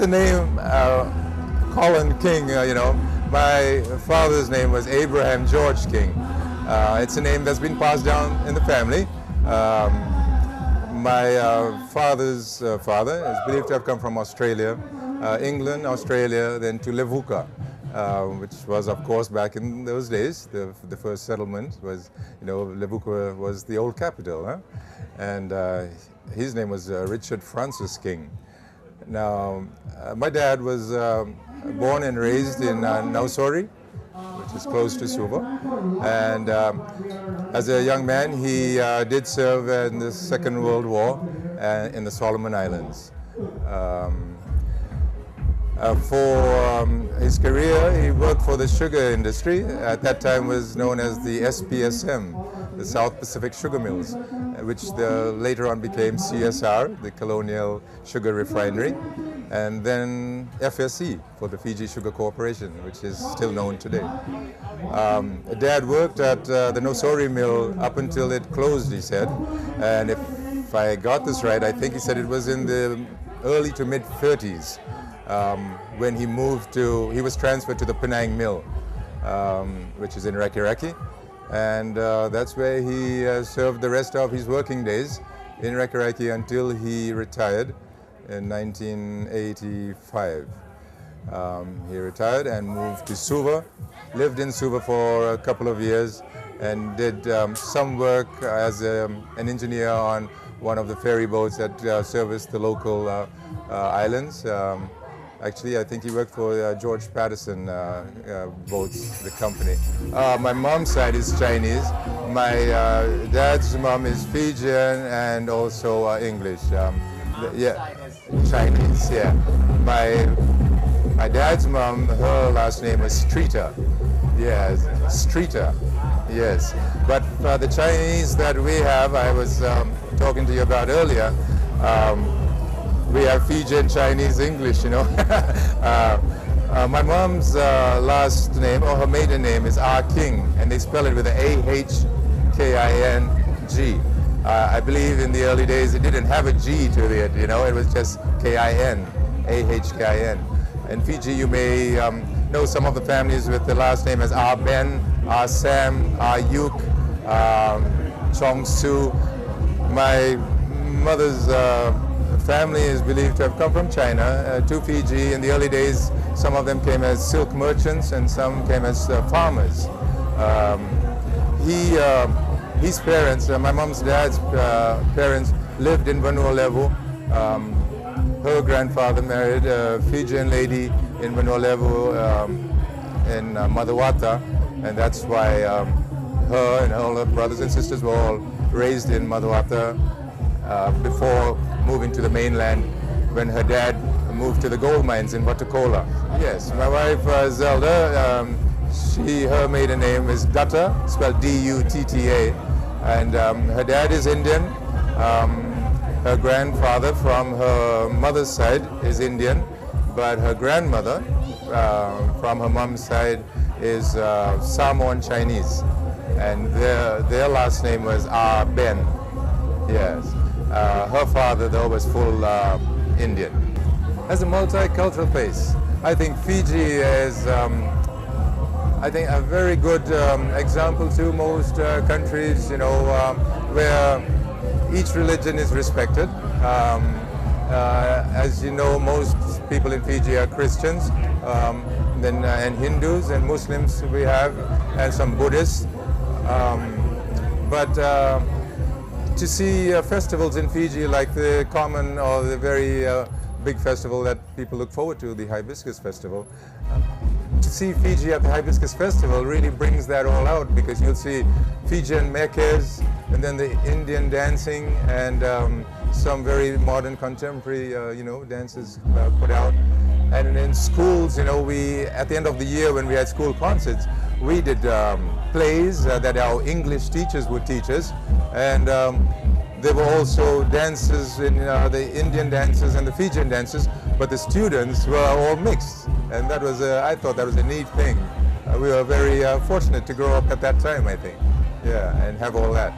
the name Colin King, my father's name was Abraham George King. It's a name that's been passed down in the family. My father's father is believed to have come from Australia, England, Australia, then to Levuka, which was, of course, back in those days, the first settlement was, Levuka was the old capital, huh? And his name was Richard Francis King. Now, my dad was born and raised in Nausori, which is close to Suva, and as a young man he did serve in the Second World War in the Solomon Islands. For his career, he worked for the sugar industry. At that time was known as the SPSM, the South Pacific Sugar Mills, which later on became CSR, the Colonial Sugar Refinery, and then FSC for the Fiji Sugar Corporation, which is still known today. Dad worked at the Nausori mill up until it closed, he said, and if I got this right, I think he said it was in the early to mid-30s. When he was transferred to the Penang mill, which is in Raki, and that's where he served the rest of his working days in Raki until he retired in 1985. He retired and moved to Suva, lived in Suva for a couple of years, and did some work as an engineer on one of the ferry boats that serviced the local islands. Actually, I think he worked for George Patterson Boats, the company. My mom's side is Chinese. My dad's mom is Fijian and also English. Chinese, yeah. My dad's mom, her last name is Streeter. Yes, Streeter, yes. But the Chinese that we have, I was talking to you about earlier, we have Fijian, Chinese, English, My mom's last name, or her maiden name, is R. King, and they spell it with an A-H-K-I-N-G. I believe in the early days it didn't have a G to it, it was just K-I-N, A-H-K-I-N. In Fiji, you may know some of the families with the last name as R. Ben, R. Sam, R. Yuk, Chong Su. My mother's family is believed to have come from China to Fiji. In the early days, some of them came as silk merchants and some came as farmers. His parents, my mom's dad's parents, lived in Vanuatu. Her grandfather married a Fijian lady in Vanuatu in Madawata, and that's why her and all her brothers and sisters were all raised in Madawata before moving to the mainland when her dad moved to the gold mines in Watakola. Yes, my wife Zelda, her maiden name is Dutta, spelled D-U-T-T-A, and her dad is Indian. Her grandfather from her mother's side is Indian, but her grandmother from her mom's side is Samoan Chinese, and their last name was R. Ben. Yes. Her father, though, was full Indian. As a multicultural place, I think Fiji is, a very good example to most countries, where each religion is respected. As you know, most people in Fiji are Christians, and Hindus and Muslims we have, and some Buddhists. To see festivals in Fiji like the common or the very big festival that people look forward to, the Hibiscus Festival. To see Fiji at the Hibiscus Festival really brings that all out, because you'll see Fijian mekes and then the Indian dancing and some very modern contemporary dances put out. And in schools, we at the end of the year when we had school concerts, we did plays that our English teachers would teach us, and there were also dances in the Indian dances and the Fijian dances, but the students were all mixed, and that was I thought that was a neat thing. We were very fortunate to grow up at that time, I think, yeah, and have all that.